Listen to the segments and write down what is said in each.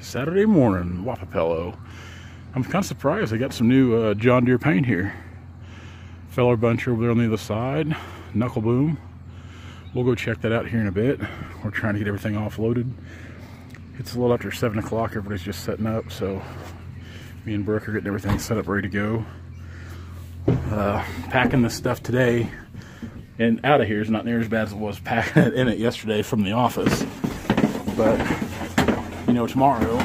Saturday morning, Wappapelo. I'm kind of surprised they got some new John Deere paint here. Feller bunch over there on the other side, knuckle boom. We'll go check that out here in a bit. We're trying to get everything offloaded. It's a little after 7 o'clock, everybody's just setting up, so me and Brooke are getting everything set up, ready to go. Packing this stuff today and out of here is not near as bad as it was packing it in it yesterday from the office. But, you know, tomorrow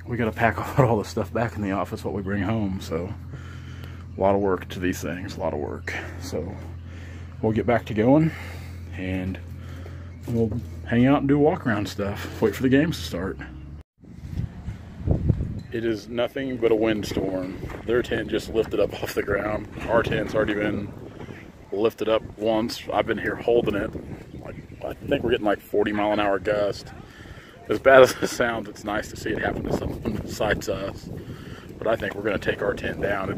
we got to pack all the stuff back in the office, what we bring home, so a lot of work to these things, a lot of work. So we'll get back to going and we'll hang out and do walk around stuff, wait for the games to start. It is nothing but a windstorm. Their tent just lifted up off the ground. Our tent's already been lifted up once. I've been here holding it. I think we're getting like 40-mile-an-hour gust. As bad as it sounds, it's nice to see it happen to someone besides us. But I think we're going to take our tent down.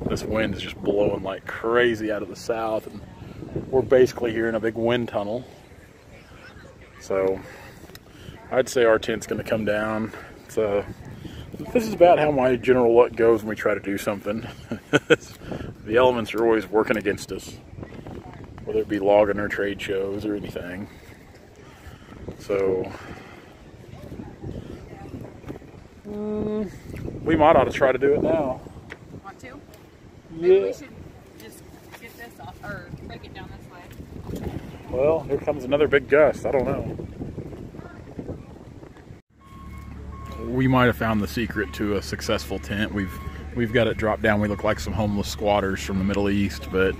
This wind is just blowing like crazy out of the south, and we're basically here in a big wind tunnel. So I'd say our tent's going to come down. This is about how my general luck goes when we try to do something. The elements are always working against us, whether it be logging or trade shows or anything. So we might ought to try to do it now. Want to? Yeah. Maybe we should just get this off, or break it down this way. Well, here comes another big gust. I don't know. We might have found the secret to a successful tent. We've got it dropped down. We look like some homeless squatters from the Middle East, but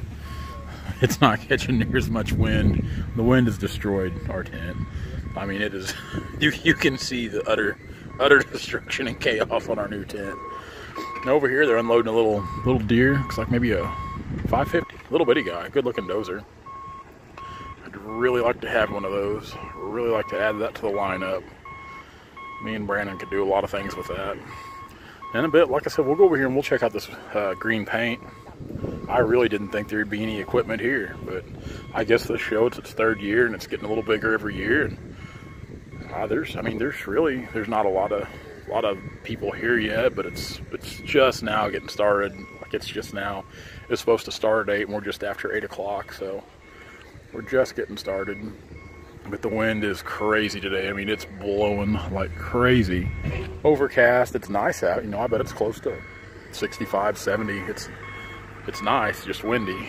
it's not catching near as much wind. The wind has destroyed our tent. I mean, it is. You can see the utter destruction and chaos on our new tent. And over here, they're unloading a little deer. Looks like maybe a 550, little bitty guy, good looking dozer. I'd really like to have one of those. Really like to add that to the lineup. Me and Brandon could do a lot of things with that. In a bit, like I said, we'll go over here and we'll check out this green paint. I really didn't think there'd be any equipment here, but I guess this show, it's its third year and it's getting a little bigger every year. And there's not a lot of people here yet, but it's just now getting started. Like it's just now. It's supposed to start at 8 and we're just after 8 o'clock, so we're just getting started. But the wind is crazy today. I mean, it's blowing like crazy. Overcast, it's nice out. You know, I bet it's close to 65, 70. It's nice, just windy.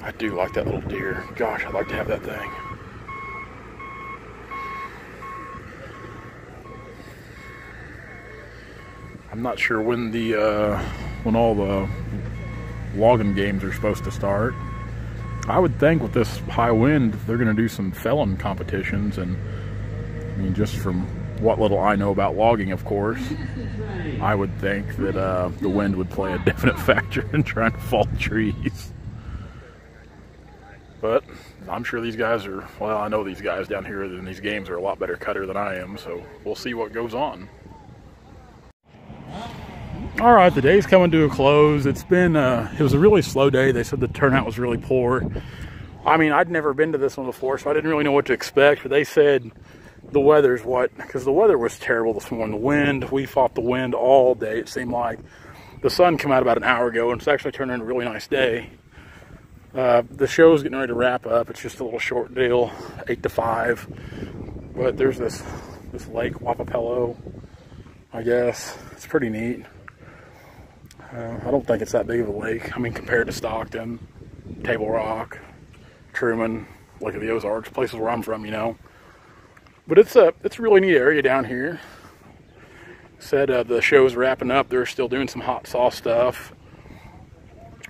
I do like that little deer. Gosh, I'd like to have that thing. I'm not sure when when all the logging games are supposed to start. I would think with this high wind, they're going to do some felon competitions, and I mean, just from what little I know about logging, of course, I would think that the wind would play a definite factor in trying to fall trees. But I'm sure these guys are, well, I know these guys down here in these games are a lot better cutter than I am, so we'll see what goes on. All right, the day's coming to a close. It was a really slow day. They said the turnout was really poor. I mean, I'd never been to this one before, so I didn't really know what to expect, but they said the weather's because the weather was terrible this morning. The wind, we fought the wind all day. It seemed like the sun came out about an hour ago, and it's actually turned into a really nice day. The show's getting ready to wrap up. It's just a little short deal, 8 to 5. But there's this lake, Wappapelo, I guess. It's pretty neat. I don't think it's that big of a lake. I mean, compared to Stockton, Table Rock, Truman, Lake of the Ozarks, places where I'm from, you know. But it's a really neat area down here. Said the show's wrapping up. They're still doing some hot sauce stuff.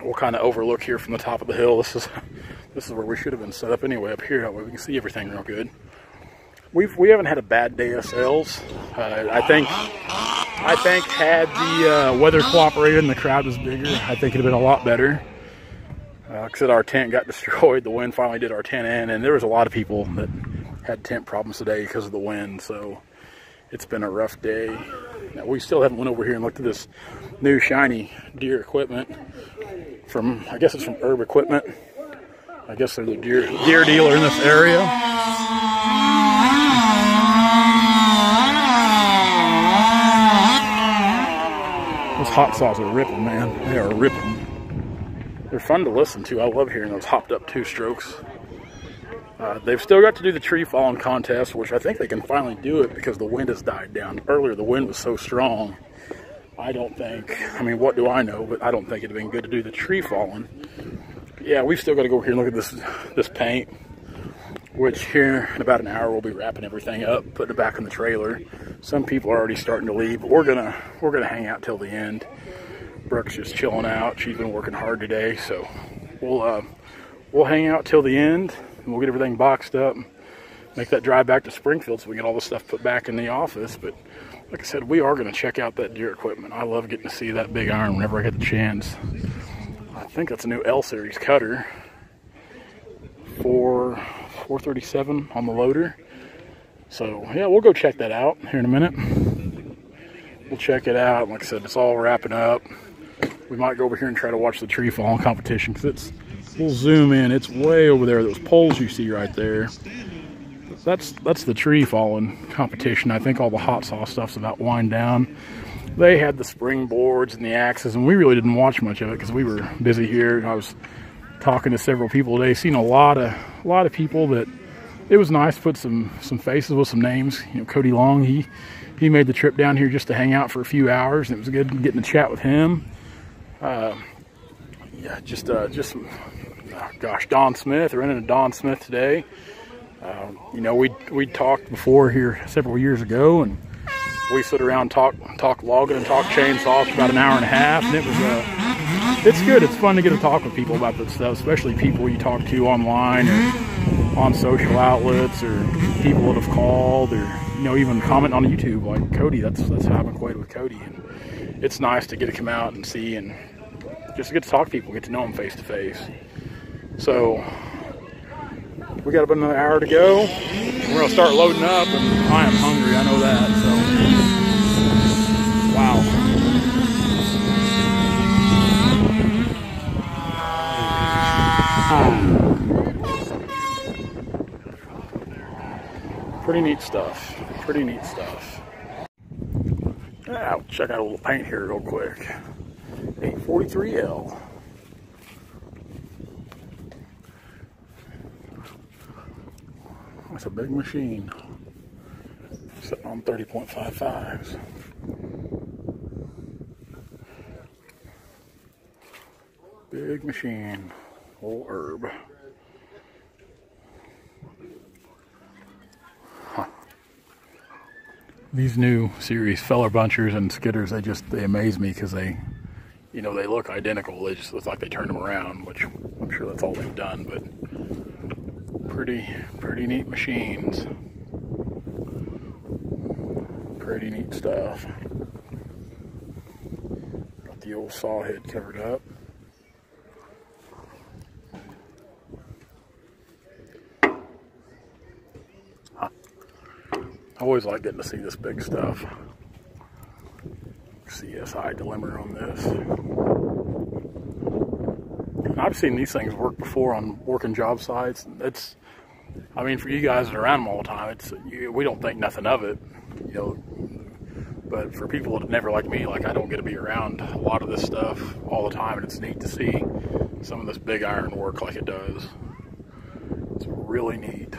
We'll kind of overlook here from the top of the hill. This is where we should have been set up anyway, up here. That way we can see everything real good. We haven't had a bad day of sales. I think had the weather cooperated and the crowd was bigger, I think it'd have been a lot better. Because our tent got destroyed. The wind finally did our tent in, and there was a lot of people that had tent problems today because of the wind. So it's been a rough day. Now, we still haven't went over here and looked at this new shiny deer equipment from, I guess it's from Herb Equipment. I guess they're the deer dealer in this area. those hot saws are ripping, man. They are ripping. They're fun to listen to. I love hearing those hopped up two-strokes. They've still got to do the tree falling contest, which I think they can finally do it because the wind has died down. Earlier, the wind was so strong. I don't think, I mean, what do I know, but I don't think it'd have been good to do the tree falling. Yeah, we've still got to go over here and look at this paint, which here in about an hour we'll be wrapping everything up, putting it back in the trailer. Some people are already starting to leave, but we're gonna hang out till the end. Brooke's just chilling out. She's been working hard today, so we'll hang out till the end, and we'll get everything boxed up, make that drive back to Springfield so we get all the stuff put back in the office. But like I said, we are going to check out that deer equipment. I love getting to see that big iron whenever I get the chance. I think that's a new L series cutter for 437 on the loader. So yeah, we'll go check that out here in a minute. We'll check it out. Like I said, it's all wrapping up. We might go over here and try to watch the tree falling competition because we'll zoom in. It's way over there. Those poles you see right there. That's the tree falling competition. I think all the hot saw stuff's about wind down. They had the springboards and the axes, and we really didn't watch much of it because we were busy here. I was talking to several people today, seen a lot of people that it was nice to put some faces with some names. You know, Cody Long, he made the trip down here just to hang out for a few hours, and it was good getting to chat with him. Yeah, just gosh, Don Smith. I ran into Don Smith today. You know, we talked before here several years ago, and we sit around talk logging and talk chainsaws for about an hour and a half, and it was it's good. It's fun to get to talk with people about this stuff, especially people you talk to online or on social outlets, or people that have called, or you know, even comment on YouTube like Cody. That's how I've acquainted with Cody, and it's nice to get to come out and see and just get to talk to people, get to know them face to face. So we got about another hour to go. We're gonna start loading up, and I am hungry. I know that. So, wow. Pretty neat stuff. Pretty neat stuff. Check out a little paint here real quick. 843L. That's a big machine. Sitting on 30.55s. Big machine. Old herb. Huh. These new series feller bunchers and skidders, they amaze me because they look identical. They just look like they turned them around, which I'm sure that's all they've done, but pretty neat machines. Pretty neat stuff. Got the old saw head covered up. Huh. I always like getting to see this big stuff. CSI delimiter on this. And I've seen these things work before on working job sites. I mean, for you guys that are around them all the time, we don't think nothing of it, you know. But for people that never like me, like I don't get to be around a lot of this stuff all the time, and it's neat to see some of this big iron work like it does. It's really neat.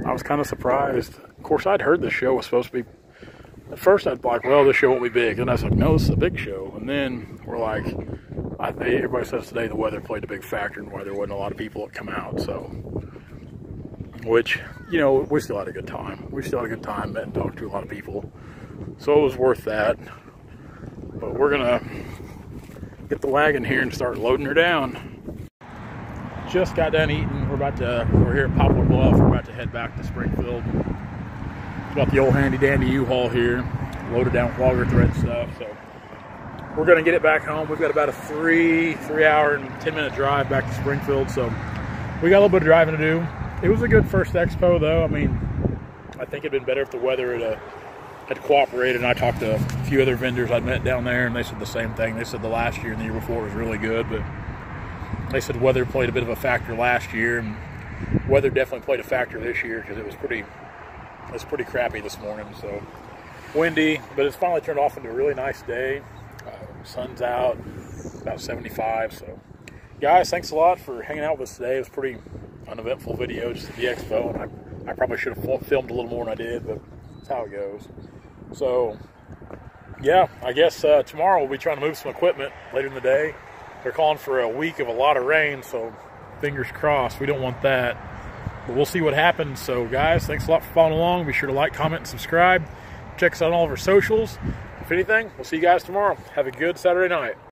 I was kind of surprised. Of course, I'd heard this show was supposed to be. At first, I'd be like, well, this show won't be big. And I was like, no, this is a big show. And then we're like, everybody says today the weather played a big factor in why there wasn't a lot of people that come out. So, which, you know, we still had a good time. We still had a good time, met and talked to a lot of people. So it was worth that. But we're going to get the wagon here and start loading her down. Just got done eating. We're here at Poplar Bluff. We're about to head back to Springfield. Got the old handy dandy U-Haul here, loaded down with logger thread stuff. So we're gonna get it back home. We've got about a 3 hour and 10-minute drive back to Springfield. So we got a little bit of driving to do. It was a good first Expo though. I mean, I think it'd been better if the weather had cooperated. And I talked to a few other vendors I'd met down there, and they said the same thing. They said the last year and the year before was really good, but they said weather played a bit of a factor last year, and weather definitely played a factor this year because it was pretty crappy this morning. So windy, but it's finally turned off into a really nice day. Sun's out, about 75. So, guys, thanks a lot for hanging out with us today. It was a pretty uneventful video, just at the expo, and I probably should have filmed a little more than I did, but that's how it goes. So, yeah, I guess tomorrow we'll be trying to move some equipment later in the day. They're calling for a week of a lot of rain, so fingers crossed. We don't want that, but we'll see what happens. So, guys, thanks a lot for following along. Be sure to like, comment, and subscribe. Check us out on all of our socials. If anything, we'll see you guys tomorrow. Have a good Saturday night.